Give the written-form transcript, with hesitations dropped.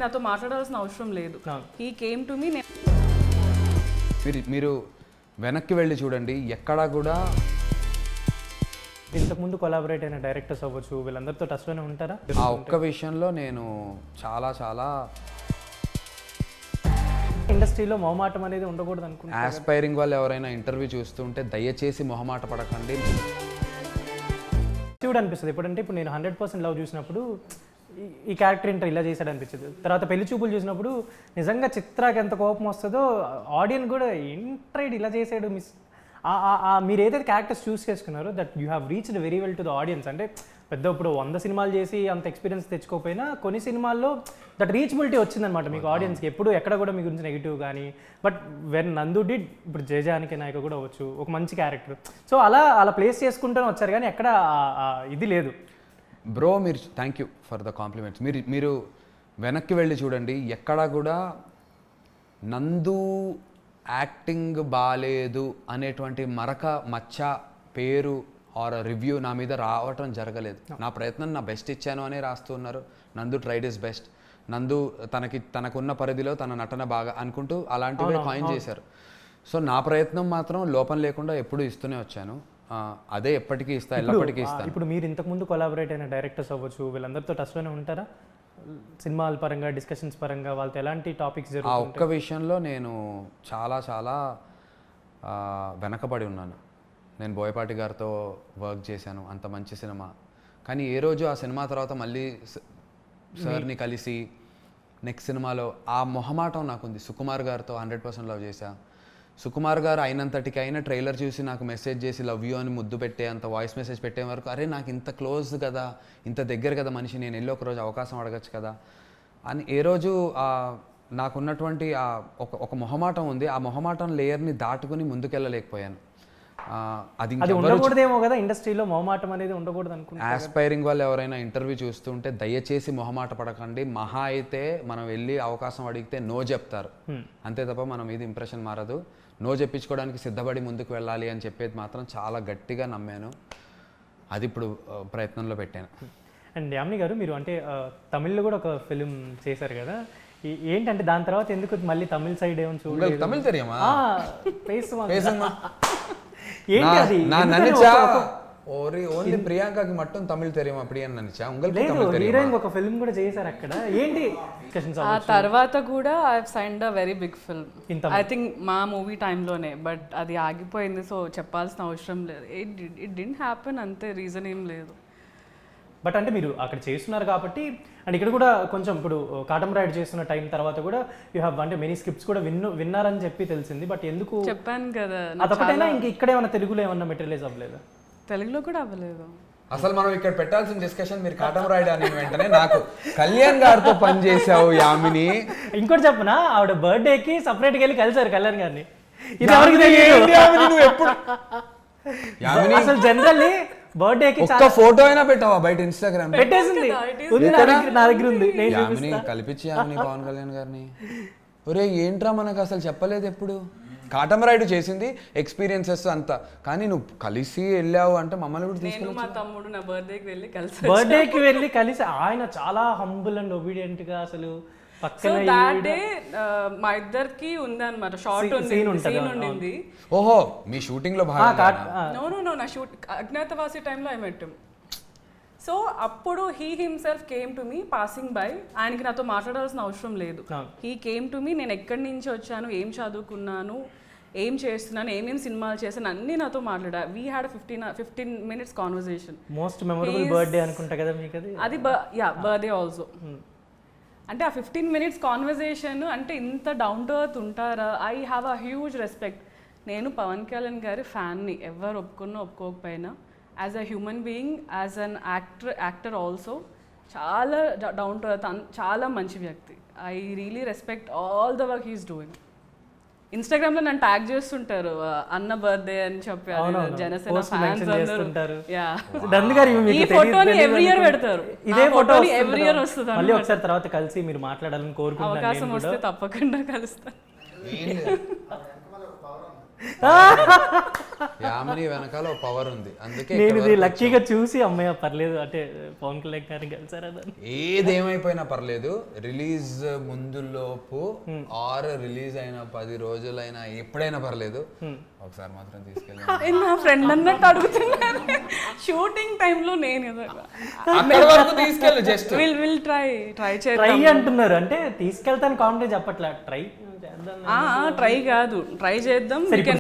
ఆయనకి నాతో మాట్లాడాల్సిన అవసరం లేదు. He came to me. మీరు వెనక్కి వెళ్ళి చూడండి, ఎక్కడా కూడా ఇంతకుముందు కొలాబరేట్ అయిన డైరెక్టర్స్ అవ్వచ్చు, వీళ్ళందరితో టచ్లోనే ఉంటారా? ఆ ఒక్క విషయంలో నేను చాలా ఇండస్ట్రీలో మొహమాటం అనేది ఉండకూడదు అనుకుంటా. ఆస్పైరింగ్ వాళ్ళు ఎవరైనా ఇంటర్వ్యూ చూస్తుంటే దయచేసి మొహమాట పడకండి. చూడు అనిపిస్తుంది ఎప్పుడంటే, ఇప్పుడు నేను 100% లవ్ చూసినప్పుడు ఈ క్యారెక్టర్ ఏంటో ఇలా చేశాడు అనిపించదు. తర్వాత పెళ్లి చూపులు చూసినప్పుడు నిజంగా చిత్రాకి ఎంత కోపం వస్తుందో ఆడియన్స్ కూడా ఏంట్రైడ్ ఇలా చేశాడు మిస్. మీరు ఏదైతే క్యారెక్టర్స్ చూస్ చేసుకున్నారో that you have reached very well to the audience. అంటే పెద్ద ఇప్పుడు 100 సినిమాలు చేసి అంత ఎక్స్పీరియన్స్ తెచ్చుకోకపోయినా కొన్ని సినిమాల్లో దట్ రీచబిలిటీ వచ్చిందనమాట మీకు ఆడియన్స్కి. ఎప్పుడు ఎక్కడ కూడా మీ గురించి నెగిటివ్ కానీ. బట్ వెన్ నందు డిడ్, ఇప్పుడు జయజానికి నాయక కూడా అవ్వచ్చు, ఒక మంచి క్యారెక్టర్. సో అలా ప్లేస్ చేసుకుంటూనే వచ్చారు కానీ ఎక్కడ ఇది లేదు. బ్రో మీరు thank you for the compliments. మీరు వెనక్కి వెళ్ళి చూడండి, ఎక్కడా కూడా నందు యాక్టింగ్ బాలేదు అనేటువంటి మచ్చ పేరు ఆర్ రివ్యూ నా మీద రావటం జరగలేదు. నా ప్రయత్నం నా బెస్ట్ ఇచ్చాను అనే రాస్తూ ఉన్నారు. నందు ట్రైడ్ ఇస్ బెస్ట్, నందు తనకున్న పరిధిలో తన నటన బాగా అనుకుంటూ అలాంటివి కాయిన్ చేశారు. సో నా ప్రయత్నం మాత్రం లోపం లేకుండా ఎప్పుడు ఇస్తూనే వచ్చాను. అదే ఎప్పటికీ ఎల్లప్పటికీ ఇస్తాను. ఇప్పుడు మీరు ఇంతకుముందు కొలాబరేట్ అయిన డైరెక్టర్స్ అవ్వచ్చు, వీళ్ళందరితో టచ్లోనే ఉంటారా? సినిమాల పరంగా, డిస్కషన్స్ పరంగా వాళ్ళతో ఎలాంటి టాపిక్స్ ఆ ఒక్క విషయంలో నేను చాలా వెనకబడి ఉన్నాను. నేను బోయపాటి గారితో వర్క్ చేశాను, అంత మంచి సినిమా. కానీ ఏ రోజు ఆ సినిమా తర్వాత మళ్ళీ సార్ని కలిసి నెక్స్ట్ సినిమాలో ఆ మొహమాటం నాకుంది. సుకుమార్ గారితో 100% లవ్ చేశా. సుకుమార్ గారు అయినంతటికైనా ట్రైలర్ చూసి నాకు మెసేజ్ చేసి లవ్ యూ అని ముద్దు పెట్టే అంత వాయిస్ మెసేజ్ పెట్టే వరకు అరే నాకు ఇంత క్లోజ్ కదా, ఇంత దగ్గర కదా మనిషి, నేను వెళ్ళి ఒక రోజు అవకాశం అడగచ్చు కదా అని ఏ రోజు నాకున్నటువంటి ఒక మొహమాటం ఉంది. ఆ మొహమాటం లేయర్ని దాటుకుని ముందుకెళ్ళలేకపోయాను. అది ఉండకూడదేమో కదా ఇండస్ట్రీలో, మొహమాటం అనేది ఉండకూడదు అనుకుంటా. ఆస్పైరింగ్ వాళ్ళు ఎవరైనా ఇంటర్వ్యూ చూస్తుంటే దయచేసి మొహమాట పడకండి. మహా అయితే మనం వెళ్ళి అవకాశం అడిగితే నో చెప్తారు అంతే తప్ప మనం మీద ఇంప్రెషన్ మారదు. నో చెప్పించుకోవడానికి సిద్ధపడి ముందుకు వెళ్ళాలి అని చెప్పేది మాత్రం చాలా గట్టిగా నమ్మాను. అది ఇప్పుడు ప్రయత్నంలో పెట్టాను. అండ్ యామిని గారు, మీరు అంటే తమిళ్లో కూడా ఒక ఫిలిం చేశారు కదా, ఏంటంటే దాని తర్వాత ఎందుకు మళ్ళీ తమిళ సైడ్ ఏమో చూడాలి? తమిళ్ తెలియమా? ఏంటి అది? நான் நினைச்சா ఓన్లీ ప్రియాంకకి మట్టం తమిళ్ తెలియమా అప్పుడు అని నిனைச்சా. உங்களுக்கு హీరోయిన్ ఒక ఫిల్మ్ కూడా చేశారు అక్కడ, ఏంటి? ఆ తర్వాత కూడా I have signed a very big film, I think మా మూవీ టైంలోనే. బట్ అది ఆగిపోయింది, సో చెప్పాల్సిన అవసరం లేదు. ఇట్ డిడ్ంట్ హ్యాపెన్, అంతే, రీజన్ ఏం లేదు. బట్ అంటే మీరు అక్కడ చేస్తున్నారు కాబట్టి, అండ్ ఇక్కడ కూడా కొంచెం ఇప్పుడు కాటం రైడ్ చేస్తున్న టైం తర్వాత కూడా యూ హ్యావ్ అంటే మెనీ స్క్రిప్ట్స్ కూడా విన్నారని చెప్పి తెలిసింది. బట్ ఎందుకు చెప్పాను కదా, అదొకటైనా ఇంక ఇక్కడ ఏమైనా తెలుగులో ఏమన్నా మెటీరియలైజ్ అవ్వలేదా? తెలుగులో కూడా అవ్వలేదు. అసలు మనం ఇక్కడ పెట్టాల్సిన డిస్కషన్ మీరు కాటం రాయడా అని వెంటనే నాకు కళ్యాణ్ గారితో పని చేసావు యామిని. ఇంకోటి చెప్పనా, ఆవిడ బర్త్డేకి సపరేట్గా వెళ్ళి కలిసారు కళ్యాణ్ గారిని. ఇది ఎవరికి తెలియదు. అసలు జనరల్లీ బర్త్డేకి ఒక్క ఫోటో అయినా పెట్టావా బయట? ఇన్స్టాగ్రామ్ పెట్టేసింది, నా దగ్గర ఉంది. కల్పించి యామిని పవన్ కళ్యాణ్ గారిని. ఒరే ఏంట్రా మనకు అసలు చెప్పలేదు ఎప్పుడు. కాటం రైడ్ చేసింది ఎక్స్పీరియన్సెస్ అంతా, కానీ నువ్వు కలిసి వెళ్ళావు అంటే మమ్మల్ని కూడా తీసుకెళ్ళి. మా తమ్ముడు నా బర్త్డేకి వెళ్ళి కలిసి ఆయన చాలా హంబుల్ అండ్ ఒబీడియంట్ గా అసలు మా ఇద్దరికి ఉంది అనమాట, షార్ట్ సీన్ ఉండింది. ఓహో మీ షూటింగ్ లో భాగంగా? నో నా షూట్ అజ్ఞాతవాసి టైంలో ఐ మెట్ హిమ్. సో అప్పుడు he himself came to me passing by. ఆయనకి నాతో మాట్లాడాల్సిన అవసరం లేదు. హీ కేమ్ టు మీ, నేను ఎక్కడి నుంచి వచ్చాను, ఏం చదువుకున్నాను, ఏం చేస్తున్నాను, ఏమేమి సినిమాలు చేశాను అన్నీ నాతో మాట్లాడా. We had 15 minutes conversation. Most memorable birthday అనుకుంటా కదా మీకు అది? అది బర్త్డే ఆల్సో. అంటే ఆ 15 minutes కాన్వర్సేషన్ అంటే ఇంత డౌన్ టు ఎర్త్ ఉంటారా? I have a huge respect. నేను పవన్ కళ్యాణ్ గారి ఫ్యాన్ని, ఎవరు ఒప్పుకున్నా ఒప్పుకోకపోయినా, as a human being, as an actor also చాలా డౌన్ టు ఎర్త్, చాలా మంచి వ్యక్తి. I really respect all the work he's doing. Instagram లో నన్ను ట్యాగ్ చేస్తుంటారు, అన్న బర్త్డే అని చెప్పారు, జనసేన ఫ్యాన్స్ అందరూ. ఈ ఫోటోని ఎవ్రీ ఇయర్ పెడతారు, ఇదే ఫోటో ఎవ్రీ ఇయర్ వస్తుంది. మళ్ళీ ఒకసారి తర్వాత కలిసి మీరు మాట్లాడాలని కోరుకుంటున్నాను. అవకాశం వస్తే తప్పకుండా కలుస్తాను. యామిని వెనకాల ఒక పవర్ ఉంది, అందుకే నేను ఇది లక్కీగా చూసి అమ్మయ్య పర్లేదు అంటే పవన్ కళ్యాణ్ గారిని కలిసారని. ఏదేమైపోయినా పర్లేదు, రిలీజ్ ముందులోపు ఆర్ రిలీజ్ అయిన 10 రోజులైనా ఎప్పుడైనా పర్లేదు, ఒకసారి మాత్రం తీసుకెళ్ళి నా ఫ్రెండ్ అన్నట్టు అడుగుతున్నారు. షూటింగ్ టైంలో నేను అక్కడ వరకు తీసుకెళ్ళి జస్ట్ విల్ ట్రై ట్రై చేద్దాం. అంటున్నారు అంటే తీసుకెళ్తాను కామెడీ చెప్పట్లే, ట్రై చేద్దాం. ట్రై కాదు, ట్రై చేద్దాం.